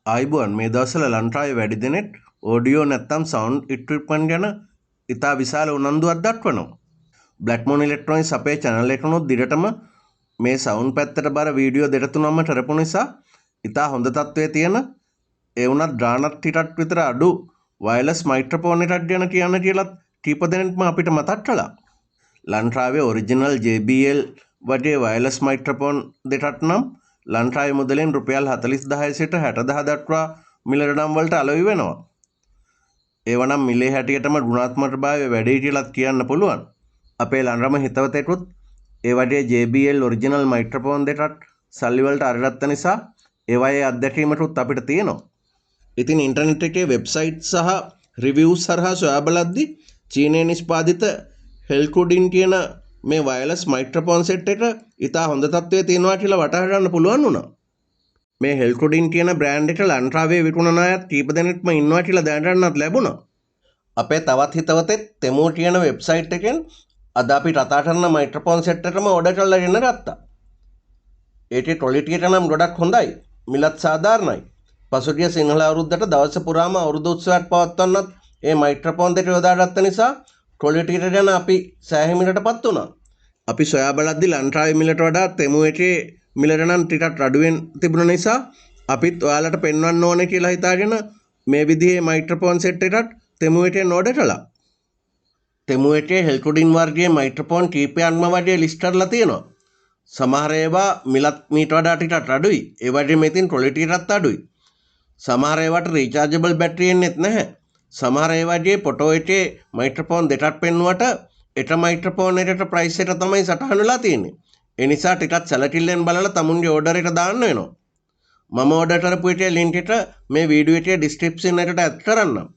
ආයිබුවන් මේ දවස්වල ලංකාවේ වැඩි දෙනෙක් ඔඩියෝ නැත්තම් සවුන්ඩ් ඉක්විප්මන්ට් ගැන ඉතා විශාල උනන්දුවක් දක්වනවා. බ්ලැක්මූන් ඉලෙක්ට්‍රොනික්ස් අපේ channel එකට උනොත් දිගටම මේ සවුන්ඩ් පැත්තට බර වීඩියෝ දෙක තුනක්ම කරපු නිසා ඉතා හොඳ තත්ත්වයේ තියෙන ඒ වුණත් ගාණක් ටිකක් විතර අඩු වයර්ලස් මයික්‍රොෆෝන් එකක් ගැන කියන්න කියලා කීප දෙනෙක්ම අපිට මතක් කළා. ලංකාවේ ඔරිජිනල් JBL වගේ වයර්ලස් මයික්‍රොෆෝන් දෙකක් නම් ලංකාවේ මුදලෙන් රුපියල් 40000 සිට 60000 දක්වා මිලට නම් වලට අලෙවි වෙනවා. ඒවනම් මිලේ හැටියටම ගුණාත්මකභාවය වැඩි කියලාත් කියන්න පුළුවන්. අපේ ළඟම හිතවතෙකුත් ඒ වගේ JBL ඔරිජිනල් මයික්‍රොෆෝන් දෙකක් සල්ලි වලට අරගත්ත නිසා ඒවායේ අත්දැකීමකුත් අපිට තියෙනවා. ඉතින් ඉන්ටර්නෙට් එකේ වෙබ්සයිට් සහ රිවිව්ස් හරහා සොයා බලද්දී චීනයේ නිෂ්පාදිත හෙල්කුඩින් කියන මේ වයර්ලස් මයික්‍රොෆෝන් සෙට් එක ඉතා හොඳ තත්ත්වයේ තියෙනවා කියලා වටහා ගන්න පුළුවන් වුණා. මේ හෙල්කුඩින් කියන බ්‍රෑන්ඩ් එක ලංකාවේ විකුණන අයත් කීප දෙනෙක්ම ඉන්නවා කියලා දැනගන්නත් ලැබුණා. අපේ තවත් හිතවතෙක් තෙමෝ කියන වෙබ්සයිට් එකෙන් අද අපි කතා කරන මයික්‍රොෆෝන් සෙට් එකම ඕඩර් කරලා ගෙන ගත්තා. ඒකේ ක්වොලිටි එක නම් ගොඩක් හොඳයි. මිලත් සාධාරණයි. පසුගිය සිංහල අවුරුද්දට දවස පුරාම අවුරුදු උත්සවයක් පවත්වන්නත් මේ මයික්‍රොෆෝන් දෙක යොදාගත්ත නිසා ක්වොලිටි එක ගැන අපි සෑහීමකටපත් වුණා. අපි සොයා බලද්දි ලංකාවේ මිලට වඩා තෙමු එකේ මිලට නම් ටිකක් අඩුවෙන් තිබුණ නිසා අපිත් ඔයාලට පෙන්වන්න ඕනේ කියලා හිතාගෙන මේ විදිහේ මයික්‍රොෆෝන් සෙට් එකක් තෙමු එකෙන් ඕඩර් කළා. තෙමු එකේ හෙල්කුඩින් වර්ගයේ මයික්‍රොෆෝන් කීපයක්ම වගේ ලිස්ට් කරලා තියෙනවා. සමහර ඒවා මිලත් මීට වඩා ටිකක් අඩුයි. ඒ වගේම ඉතින් ක්වොලිටි එකත් අඩුයි. සමහර ඒවාට රීචාර්ජබල් බැටරි එන්නෙත් නැහැ. සමහර ඒවාගේ ෆොටෝ එකේ මයික්‍රොෆෝන් දෙකක් පෙන්නුවට එක මයික්‍රොෆෝන් එකට ප්‍රයිස් එක තමයි සටහන් වෙලා තියෙන්නේ. ඒ නිසා ටිකක් සැලකිල්ලෙන් බලලා තමුන්ගේ ඕඩර් එක දාන්න වෙනවා. මම ඕඩර් කරපු එකේ ලින්ක් එක මේ වීඩියෝ එකේ ඩිස්ක්‍රිප්ෂන් එකට ඇඩ් කරන්නම්.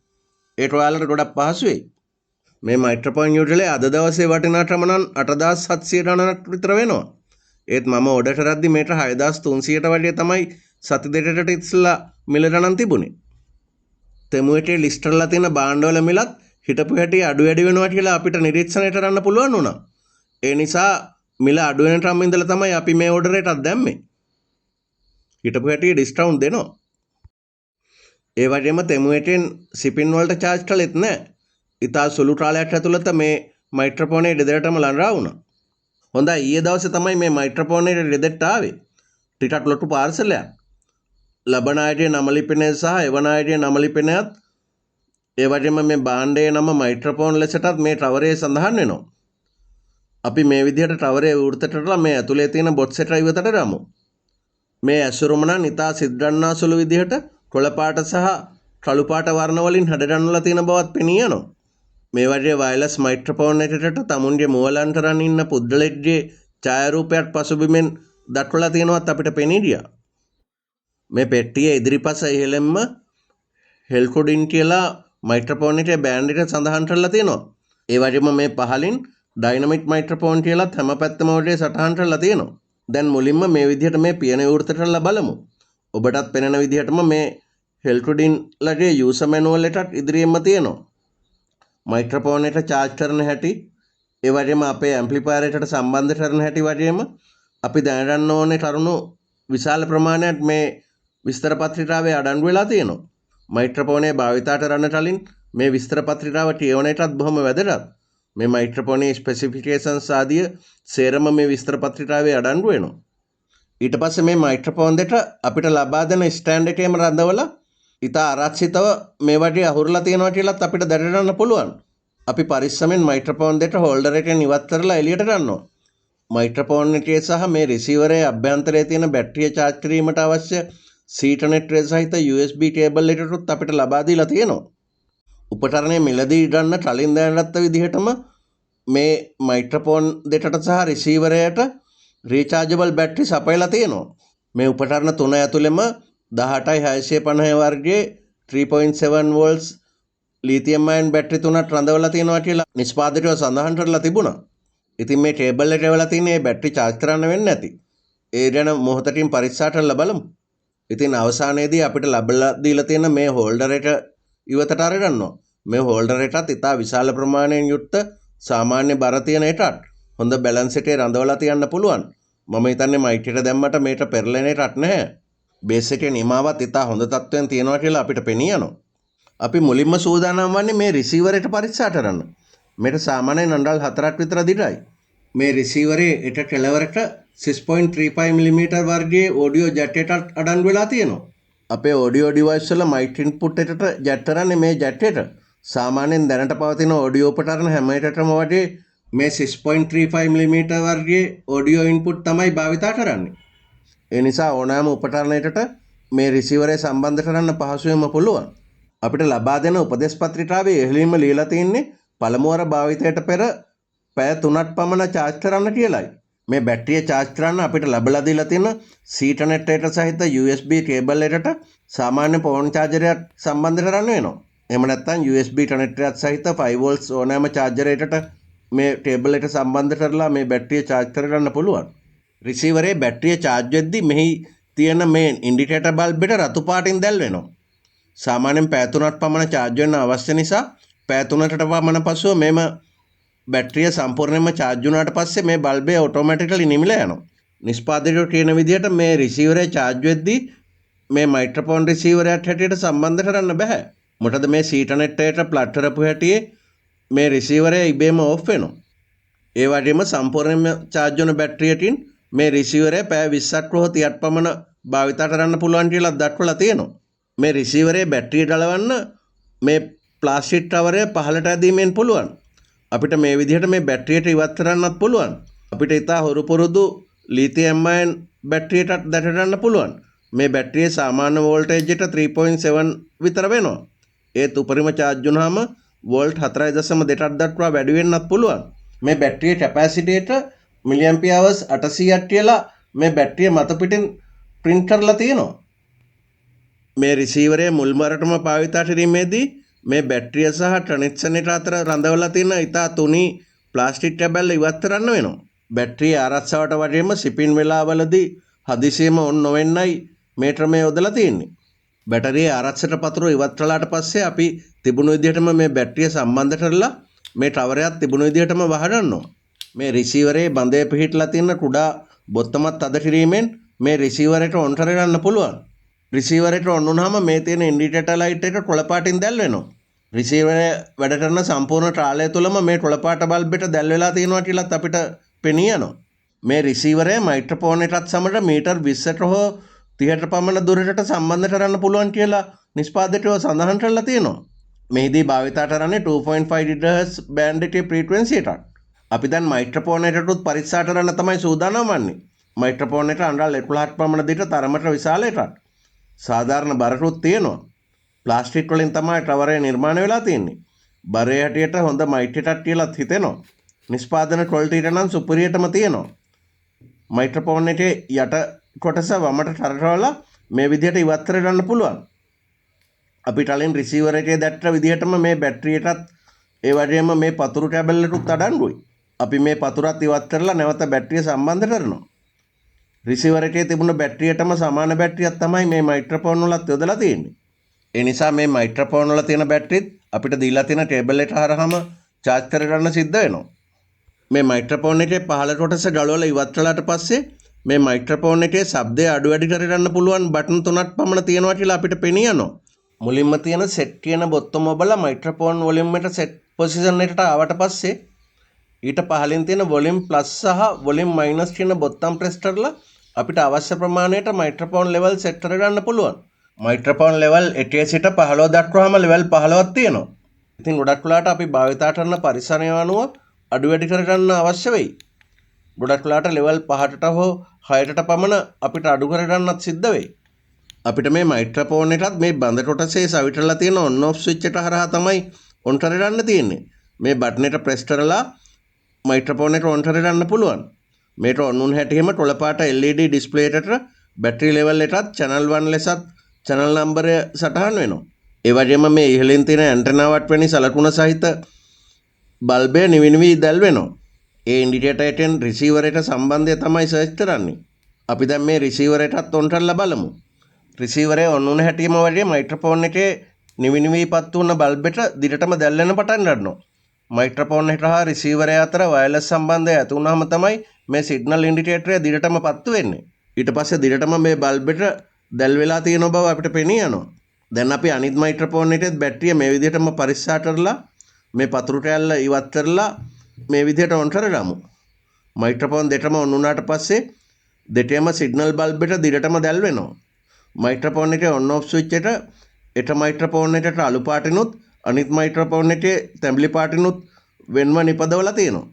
ඒක ඔයාලට ගොඩක් පහසු වෙයි. මේ මයික්‍රොෆෝන් යුටලේ අද දවසේ වටිනාකම නම් 8700 ගණනක් විතර වෙනවා. ඒත් මම ඕඩර් කරද්දි මේට 6300ට වගේ තමයි සති දෙකකට ඉස්සලා මිලට නම් තිබුණේ. තෙමු එකේ ලිස්ට් කරලා තියෙන භාණ්ඩවල මිලත් හිටපු හැටි අඩු වැඩි වෙනවා කියලා අපිට නිරීක්ෂණය කරන්න පුළුවන් වුණා. ඒ නිසා මිල අඩු වෙන ටම් ඉඳලා තමයි අපි මේ ඕඩර් එකක් දැම්මේ. හිටපු හැටි ඩිස්කවුන්ට් දෙනවා. ඒ වගේම තෙමු එකෙන් shipping වලට charge කළෙත් නැහැ. ඉතා සුළු කාලයක් ඇතුළත මේ මයික්‍රොෆෝනේ ගෙදරටම ලංරා වුණා. හොඳයි ඊයේ දවසේ තමයි මේ මයික්‍රොෆෝනේ ගෙදරට ආවේ. ටිකක් ලොකු පාර්සලයක්. ලබන අයගේ නම ලිපිනය සහ එවන අයගේ නම ලිපිනයත් ඒ වගේම මේ භාණ්ඩයේ නම මයික්‍රොෆෝන් ලෙසටත් මේ ටවරේ සඳහන් වෙනවා. අපි මේ විදිහට ටවරේ වෘත කරලා මේ ඇතුලේ තියෙන බොක්ස් එක ඉවතට ගමු. මේ ඇසුරුම නම් ඉතා සිද්දන්නා සුළු විදිහට කොළ පාට සහ කළු පාට වර්ණ වලින් හැඩගන්වලා තියෙන බවත් පෙනී යනවා. මේ වගේ වයර්ලස් මයික්‍රොෆෝන් එකකට තමුන්ගේ මූලාන්තරන් ඉන්න පුද්ගලෙක්ගේ ඡායාරූපයක් පසුබිමෙන් දක්වලා තියෙනවත් අපිට පෙනී ගියා. මේ පෙට්ටියේ ඉදිරිපස ඉහළෙන්ම හෙල්කුඩින් කියලා මයික්‍රොෆෝන් එකේ බෑන්ඩ් එක සඳහන් කරලා තියෙනවා. ඒ වගේම මේ පහලින් ඩයිනමික් මයික්‍රොෆෝන් කියලාත් හැම පැත්තම වගේ සටහන් කරලා තියෙනවා. දැන් මුලින්ම මේ විදිහට මේ පියන විවෘත කරලා බලමු. ඔබටත් පෙනෙන විදිහටම මේ හෙල්කුඩින් ලගේ යූසර් මැනුවල් එකක් ඉදිරියෙන්ම තියෙනවා. මයික්‍රොෆෝන් එක charge කරන හැටි, ඒ වගේම අපේ ඇම්ප්ලිෆයර් එකට සම්බන්ධ කරන හැටි වගේම අපි දැනගන්න ඕනේ කරුණු විශාල ප්‍රමාණයක් මේ විස්තර පත්‍රිකාවේ අඩංගු වෙලා තියෙනවා. මයික්‍රොෆෝනේ භාවිතයට කරන්න කලින් මේ විස්තර පත්‍රිකාව කියවන එකත් බොහොම වැදගත්. මේ මයික්‍රොෆෝනේ ස්පෙસિෆිකේෂන්ස් ආදිය සේරම මේ විස්තර පත්‍රිකාවේ අඩංගු වෙනවා. ඊට පස්සේ මේ මයික්‍රොෆෝන් දෙක අපිට ලබා දෙන ස්ටෑන්ඩ් එකේම රඳවලා ඉතා ආරක්ෂිතව මේ වගේ අහුරලා තියෙනවා කියලාත් අපිට දැනගන්න පුළුවන්. අපි පරිස්සමෙන් මයික්‍රොෆෝන් දෙක හෝල්ඩර් එකෙන් ඉවත් කරලා එළියට ගන්නවා. මයික්‍රොෆෝන් එකේ සහ මේ රිසීවරයේ අභ්‍යන්තරයේ තියෙන බැටරිය charge කිරීමට අවශ්‍ය සීටනෙට් ට්‍රේ සහිත USB කේබල් එකකුත් අපිට ලබා දීලා තියෙනවා. උපකරණය මිලදී ගන්න කලින් දැනගත්ත විදිහටම මේ මයික්‍රොෆෝන් දෙකට සහ රිසීවරයට රීචාර්ජබල් බැටරි සපයලා තියෙනවා. මේ උපකරණ තුන ඇතුළෙම 18650 වර්ගයේ 3.7 volts ලිතියම් අයන් බැටරි තුනක් රඳවලා තියෙනවා කියලා නිෂ්පාදකයෝ සඳහන් කරලා තිබුණා. ඉතින් මේ කේබල් එක වෙලා තියෙන මේ බැටරි charge කරන්න වෙන්නේ නැති. ඒ ගැන මොහොතකින් පරීක්ෂා කරලා බලමු. ඉතින් අවසානයේදී අපිට ලැබලා දීලා තියෙන මේ හෝල්ඩර් එක ඉවතට අරගන්නවා. මේ හෝල්ඩර් එකත් ඉතා විශාල ප්‍රමාණයෙන් යුක්ත සාමාන්‍ය බර තියෙන එකක්. හොඳ බැලන්ස් එකේ රඳවලා තියන්න පුළුවන්. මම හිතන්නේ මයික් එක දැම්මට මේක පෙරලෙන එකක් නැහැ. බේස් එකේ නිමාවත් ඉතා හොඳ තත්ත්වයෙන් තියෙනවා කියලා අපිට පෙනී යනවා. අපි මුලින්ම සූදානම් වන්නේ මේ රිසීවරයට පරීක්ෂා කරන්න. මේට සාමාන්‍යයෙන් අඬල් 4ක් විතර දිගයි. මේ රිසීවරේ එට කෙළවරට 6.35 mm වර්ගයේ ඔඩියෝ ජැට් එකක් අඩංගු වෙලා තියෙනවා. අපේ ඔඩියෝ ඩිවයිස් වල මයික් ඉන්පුට් එකට ජැට් කරන්නේ මේ ජැට් එකට. සාමාන්‍යයෙන් දැනට පවතින ඔඩියෝ උපකරණ හැම එකටම වගේ මේ 6.35 mm වර්ගයේ ඔඩියෝ ඉන්පුට් තමයි භාවිතා කරන්නේ. ඒ නිසා ඕනෑම උපකරණයකට මේ රිසීවරය සම්බන්ධ කරන්න පහසුවෙන්ම පුළුවන්. අපිට ලබා දෙන උපදෙස් පත්‍රිකාවේ ඉහළින්ම ලියලා තියෙන්නේ පළමු වර භාවිතයට පෙර පැය 3ක් පමණ charge කරන්න කියලායි. මේ බැටරිය charge කරන්න අපිට ලැබලා දීලා තියෙන Ethernet එකට සහිත USB කේබල් එකකට සාමාන්‍ය ෆෝන් chargerයක් සම්බන්ධ කරන්න වෙනවා. එහෙම නැත්නම් USB Ethernet එකත් සහිත 5 volts ඕනෑම charger එකකට මේ කේබල් එක සම්බන්ධ කරලා මේ බැටරිය charge කරගන්න පුළුවන්. රිසීවරේ බැටරිය charge වෙද්දි මෙහි තියෙන මේ ඉන්ඩිකේටර් බල්බ් එක රතු පාටින් දැල් වෙනවා. සාමාන්‍යයෙන් පැය 3ක් පමණ charge වෙන්න අවශ්‍ය නිසා පැය 3කට පමණ පසුව මෙම බැටරිය සම්පූර්ණයෙන්ම charge වුණාට පස්සේ මේ බල්බය automatically නිමිලා යනවා. නිෂ්පාදකයෝ කියන විදිහට මේ රිසීවරේ charge වෙද්දී මේ මයික්‍රොෆෝන් රිසීවරයක් හැටියට සම්බන්ධ කරන්න බෑ. මොකද මේ Ethernet එකට ප්ලග් කරපු හැටියේ මේ රිසීවරය ඉබේම off වෙනවා. ඒ වගේම සම්පූර්ණයෙන්ම charge වුණ බැටරියකින් මේ රිසීවරය පැය 20ක් හෝ 30ක් පමණ භාවිත කරන්න පුළුවන් කියලා දක්වලා තියෙනවා. මේ රිසීවරේ බැටරිය ගලවන්න මේ ප්ලාස්ටික් කවරය පහළට ඇදීමෙන් පුළුවන්. අපිට මේ විදිහට මේ බැටරියට ඉවත් කරන්නත් පුළුවන්. අපිට ඉතා හොරු පුරුදු ලිතියම් අයන් බැටරියටත් දැක ගන්න පුළුවන්. මේ බැටරියේ සාමාන්‍ය වෝල්ටේජ් එක 3.7 විතර වෙනවා. ඒත් උපරිම charge වුණාම වෝල්ට් 4.2ක් දක්වා වැඩි වෙන්නත් පුළුවන්. මේ බැටරියේ කැපැසිටි එක මිලිඇම්පියර් hours 800ක් කියලා මේ බැටරිය මත පිටින් print කරලා තියෙනවා. මේ රිසීවරයේ මුල්මරටම භාවිතා කිරීමේදී මේ බැටරිය සහ කනෙක්ෂන් එක අතර රඳවලා තියෙන ඉතා තුනී ප්ලාස්ටික් කැබැල්ල ඉවත් කරන්න වෙනවා. බැටරිය ආරක්ෂාවට වගේම සිපින් වෙලාවලදී හදිසියෙම ඔන් නොවෙන්නයි මේ ක්‍රමය යොදලා තියෙන්නේ. බැටරියේ ආරක්ෂක පතුරු ඉවත් කළාට පස්සේ අපි තිබුණු විදිහටම මේ බැටරිය සම්බන්ධ කරලා මේ කවරයක් තිබුණු විදිහටම වහගන්නවා. මේ රිසීවරයේ බඳේ පිහිටලා තියෙන කුඩා බොත්තමත් අද කිරීමෙන් මේ රිසීවරයට ඔන් කරගන්න පුළුවන්. රිසීවරයට ඔන් වුණාම මේ තියෙන ඉන්ඩිකේටර් ලයිට් එක කොළ පාටින් දැල් වෙනවා. රිසීවරය වැඩ කරන සම්පූර්ණ ට්‍රාලය තුළම මේ කොළ පාට බල්බ් එක දැල් වෙලා තියෙනවා කියලාත් අපිට පෙනී යනවා. මේ රිසීවරය මයික්‍රොෆෝන් එකත් සමග මීටර් 20ට හෝ 30ට පමණ දුරකට සම්බන්ධ කරන්න පුළුවන් කියලා නිෂ්පාදකයෝ සඳහන් කරලා තියෙනවා. මෙහිදී භාවිත කරන්නේ 2.5 GHz බෑන්ඩ් එකේ ෆ්‍රීකවන්සි එකක්. අපි දැන් මයික්‍රොෆෝන් එකටත් පරීක්ෂා කරන්න තමයි සූදානම් වන්නේ. මයික්‍රොෆෝන් එක අඬල් 11ක් පමණ දිග තරමට විශාල එකක්. සාධාරණ බරකුත් තියෙනවා. ප්ලාස්ටික් වලින් තමයි කවරය නිර්මාණය වෙලා තියෙන්නේ. බරේ හැටියට හොඳ මයික් එකක් කියලාත් හිතෙනවා. නිෂ්පාදන ක්වොලිටි එක නම් සුපිරියටම තියෙනවා. මයික්‍රොෆෝන් එකේ යට කොටස වමට තරකවලා මේ විදිහට ඉවත් කරගන්න පුළුවන්. අපි කලින් රිසීවර් එකේ දැක්ක විදිහටම මේ බැටරියටත් ඒ වගේම මේ පතුරු කැබල් එකටත් අඩංගුයි. අපි මේ පතුරත් ඉවත් කරලා නැවත බැටරිය සම්බන්ධ කරනවා. රිසීවර් එකේ තිබුණ බැටරියටම සමාන බැටරියක් තමයි මේ මයික්‍රොෆෝන් වලත් යොදලා තියෙන්නේ. ඒ නිසා මේ මයික්‍රොෆෝන් වල තියෙන බැටරිත් අපිට දීලා තියෙන කේබල් එක හරහාම charge කරගන්න සිද්ධ වෙනවා. මේ මයික්‍රොෆෝන් එකේ පහළ කොටස ගලවලා ඉවත් කළාට පස්සේ මේ මයික්‍රොෆෝන් එකේ ශබ්දය අඩු වැඩි කරගන්න පුළුවන් බටන් 3ක් පමණ තියෙනවා කියලා අපිට පෙනී යනවා. මුලින්ම තියෙන set කියන බොත්තම ඔබලා මයික්‍රොෆෝන් වොලියුම් එක set පොසිෂන් එකට ආවට පස්සේ ඊට පහළින් තියෙන වොලියුම් ප්ලස් සහ වොලියුම් මයිනස් කියන බොත්තම් ප්‍රෙස් කරලා අපිට අවශ්‍ය ප්‍රමාණයට මයික්‍රොෆෝන් ලෙවල් සෙට් කරගන්න පුළුවන්. මයික්‍රොෆෝන් ලෙවල් 1 සිට 15 දක්වාම ලෙවල් 15ක් තියෙනවා. ඉතින් ගොඩක් වෙලාවට අපි භාවිතා කරන පරිසරය අනුව අඩු වැඩි කරගන්න අවශ්‍ය වෙයි. ගොඩක් වෙලාවට ලෙවල් 5ට හෝ 6ට පමණ අපිට අඩු කරගන්නත් සිද්ධ වෙයි. අපිට මේ මයික්‍රොෆෝන් එකත් මේ බඳ කොටසේ සවිටලා තියෙන on off switch එක හරහා තමයි on කරගන්න තියෙන්නේ. මේ බටන් එක ප්‍රෙස් කරලා මයික්‍රොෆෝන් එක on කරගන්න පුළුවන්. මේක on වුණ හැටිම කොළ පාට LED ඩිස්ප්ලේ එකට බැටරි ලෙවල් එකත් channel 1 ලෙසත් channel නම්බරය සටහන් වෙනවා. ඒ වගේම මේ ඉහළින් තියෙන ඇන්ටනාවක් වැනි සලකුණ සහිත බල්බය නිවිනිවි දැල් වෙනවා. ඒ ඉන්ඩිකේටර් එකෙන් රිසීවර් එකට සම්බන්ධය තමයි සර්ච් කරන්නේ. අපි දැන් මේ රිසීවර් එකත් on කරලා බලමු. රිසීවරය on වුණ හැටිම වගේ මයික්‍රොෆෝන් එකේ නිවිනිවිපත් වුණ බල්බ් එක දිගටම දැල් වෙන පටන් ගන්නවා. මයික්‍රොෆෝන් එක හා රිසීවරය අතර වයර්ලස් සම්බන්ධය ඇති වුණාම තමයි මේ සිග්නල් ඉන්ඩිකේටරය දිගටම පත්තු වෙන්නේ. ඊට පස්සේ දිගටම මේ බල්බ් එක දැල් වෙලා තියෙන බව අපිට පෙනී යනවා. දැන් අපි අනිත් මයික්‍රොෆෝන් එකේත් බැටරිය මේ විදිහටම පරික්ෂා කරලා මේ පතුරු කෑල්ල ඉවත් කරලා මේ විදිහට ඔන් කරගමු. මයික්‍රොෆෝන් දෙකම ඔන් වුණාට පස්සේ දෙකේම සිග්නල් බල්බ් එක දිගටම දැල් වෙනවා. මයික්‍රොෆෝන් එකේ ඔන් ඔෆ් ස්විච් එක මයික්‍රොෆෝන් එකට අලු පාටිනුත් අනිත් මයික්‍රොෆෝන් එකේ තැඹිලි පාටිනුත් වෙන්ව නිපදවලා තියෙනවා.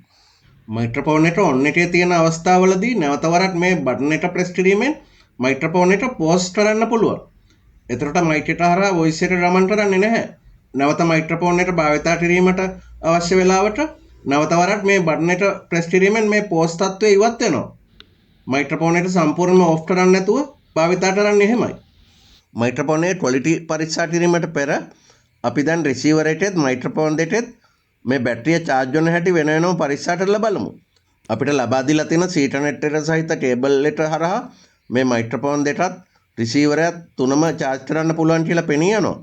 මයික්‍රොෆෝන් එක ඔන් එකේ තියෙන අවස්ථාවවලදී නැවත වරක් මේ බටන් එක ප්‍රෙස් කිරීමෙන් මයික්‍රොෆෝන් එක පෝස් කරන්න පුළුවන්. එතකොට මයික් එක හරහා වොයිස් එක ගමන් කරන්නේ නැහැ. නැවත මයික්‍රොෆෝන් එක භාවිතා කිරීමට අවශ්‍ය වෙලාවට නැවත වරක් මේ බටන් එක ප්‍රෙස් කිරීමෙන් මේ පෝස් තත්ත්වය ඉවත් වෙනවා. මයික්‍රොෆෝන් එක සම්පූර්ණයෙන්ම ඔෆ් කරන්නේ නැතුව භාවිතා කරන්නේ එහෙමයි. මයික්‍රොෆෝන් එකේ ක්වොලිටි පරීක්ෂා කිරීමට පෙර අපි දැන් රිසීවර් එකේත් මයික්‍රොෆෝන් දෙකේත් මේ බැටරිය charge වෙන හැටි වෙන වෙනම පරීක්ෂා කරලා බලමු. අපිට ලබා දීලා තියෙන සීටනෙට් එක සහිත කේබල් එක හරහා මේ මයික්‍රොෆෝන් දෙකත් රිසීවරයත් තුනම charge කරන්න පුළුවන් කියලා පෙනී යනවා.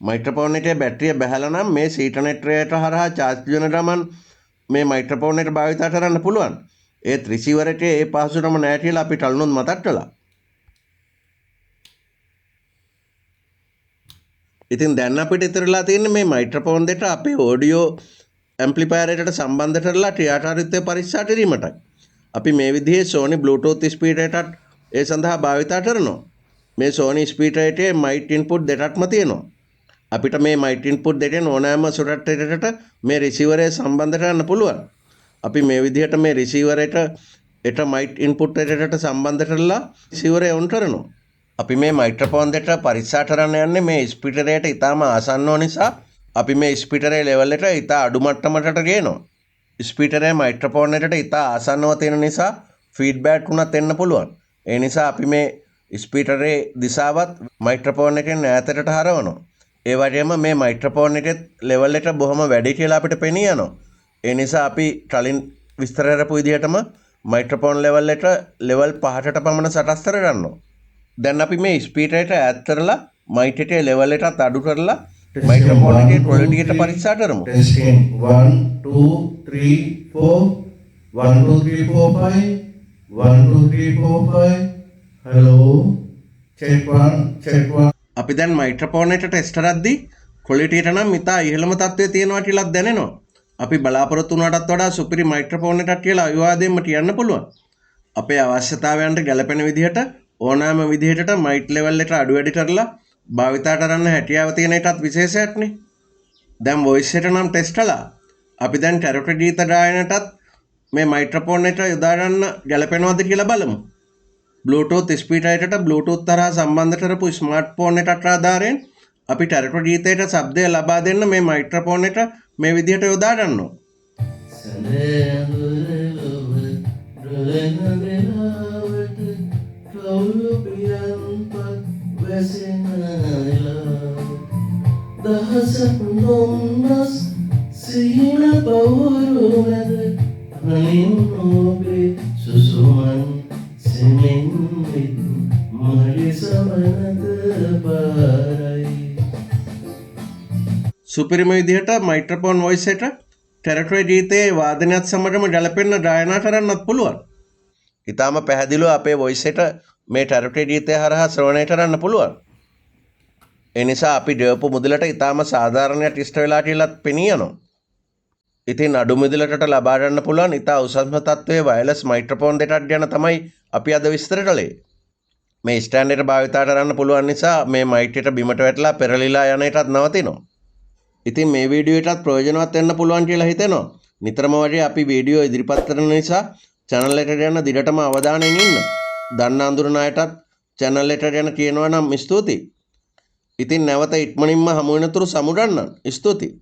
මයික්‍රොෆෝන් එකේ බැටරිය බැහැලා නම් මේ සීටනෙට් එක හරහා charge වෙන ගමන් මේ මයික්‍රොෆෝන් එක භාවිතා කරන්න පුළුවන්. ඒත් රිසීවර් එකේ ඒ පහසුකම නැහැ කියලා අපි කලිනුත් මතක් කළා. ඉතින් දැන් අපිට ඉතිරලා තියෙන්නේ මේ මයික්‍රොෆෝන් දෙක අපේ ඔඩියෝ ඇම්ප්ලිෆයර් එකට සම්බන්ධ කරලා ක්‍රියාකාරීත්වය පරීක්ෂා කිරීමටයි. අපි මේ විදිහේ Sony Bluetooth ස්පීකර් එකක් ඒ සඳහා භාවිතා කරනවා. මේ Sony ස්පීකර් එකේ mic input දෙකක්ම තියෙනවා. අපිට මේ mic input දෙකෙන් ඕනෑම සොරට් එකකට මේ රිසීවර් එක සම්බන්ධ කරන්න පුළුවන්. අපි මේ විදිහට මේ රිසීවර් එක mic input එකකට සම්බන්ධ කරලා රිසීවර් එක ඔන් කරනවා. අපි මේ මයික්‍රොෆෝන් දෙක පරීක්ෂා කරන්න යන්නේ මේ ස්පීකර් එකට ඉතාම ආසන්නව නිසා අපි මේ ස්පීකරේ ලෙවල් එක ඉතා අඩු මට්ටමකට ගේනවා. ස්පීකරේ මයික්‍රොෆෝන් එකට ඉතා ආසන්නව තියෙන නිසා ෆීඩ්බැක් උනත් එන්න පුළුවන්. ඒ නිසා අපි මේ ස්පීකරේ දිශාවත් මයික්‍රොෆෝන් එකෙන් ඈතට හරවනවා. ඒ වගේම මේ මයික්‍රොෆෝන් එකේ ලෙවල් එක බොහොම වැඩි කියලා අපිට පෙනී යනවා. ඒ නිසා අපි කලින් විස්තර කරපු විදිහටම මයික්‍රොෆෝන් ලෙවල් එක ලෙවල් 5කට පමණ සකස් කරගන්නවා. දැන් අපි මේ ස්පීකර් එක ඈත් කරලා මයික් එකේ ලෙවල් එකත් අඩු කරලා මයික්‍රොෆෝන් එකේ ක්වොලිටි එක පරීක්ෂා කරමු. Testing 1 2 3 4 1 2 3 4 5 1 2 3 4 5 hello check 1 අපි දැන් මයික්‍රොෆෝන් එක ටෙස්ට් කරද්දී ක්වොලිටි එක නම් ඉතා ඉහළම තත්ත්වයේ තියෙනවා කියලා දැනෙනවා. අපි බලාපොරොත්තු වුණාටත් වඩා සුපිරි මයික්‍රොෆෝන් එකක් කියලා අවිවාදයෙන්ම කියන්න පුළුවන්. අපේ අවශ්‍යතාවයන්ට ගැලපෙන විදිහට ඕනෑම විදිහට මයික් ලෙවල් එක අඩු වැඩි කරලා භාවිතා කරන්න හැකියාව තියෙන එකත් විශේෂයක්නේ. දැන් වොයිස් එක නම් ටෙස්ට් කළා. අපි දැන් කැරොටි ගීත ගායනටත් මේ මයික්‍රොෆෝන් එක යොදා ගන්න ගැලපෙනවද කියලා බලමු. Bluetooth ස්පීකර් එකට Bluetooth තරහා සම්බන්ධ කරපු ස්මාර්ට්ෆෝන් එකක් ආධාරයෙන් අපි කැරොටි ගීතයට ශබ්දය ලබා දෙන්න මේ මයික්‍රොෆෝන් එක මේ විදිහට යොදා ගන්නවා. දහසක් නොම්නස් සිහින පවුරු මැද රනින් ඔබේ සුසුමන් සෙමෙන් විත් මගේ සමනද පාරයි. සුපිරිම විදිහට මයික්‍රොෆෝන් වොයිස් එක ටෙරටරි ගීතයේ වාදනයත් සමගම ගැලපෙන්න ගායනා කරන්නත් පුළුවන්. ඊටාම පැහැදිලිව අපේ වොයිස් එක මේ ටෙරටරි ගීතය හරහා ශ්‍රවණය කරන්න පුළුවන්. ඒ නිසා අපි ගෙවපු මුදලට ඊටාම සාධාරණයක් ඉෂ්ට වෙලා කියලාත් පෙනී යනවා. ඉතින් අඩු මුදලකට ලබා ගන්න පුළුවන් ඊටා උසස්ම තත්ත්වයේ වයර්ලස් මයික්‍රොෆෝන් දෙකක් ගැන තමයි අපි අද විස්තර කළේ. මේ ස්ටෑන්ඩ් එක භාවිතා කරන්න පුළුවන් නිසා මේ මයික් එක බිමට වැටලා පෙරලිලා යන එකත් නවතිනවා. ඉතින් මේ වීඩියෝ එකත් ප්‍රයෝජනවත් වෙන්න පුළුවන් කියලා හිතෙනවා. නිතරම වගේ අපි වීඩියෝ ඉදිරිපත් කරන නිසා channel එක ගැන දිගටම අවධානයෙන් ඉන්න. දන්න අඳුරන අයටත් channel එක ගැන කියනවා නම් ස්තුතියි. ඉතින් නැවත ඉක්මනින්ම හමු වෙනතුරු සමුගන්නම්. ස්තුතියි.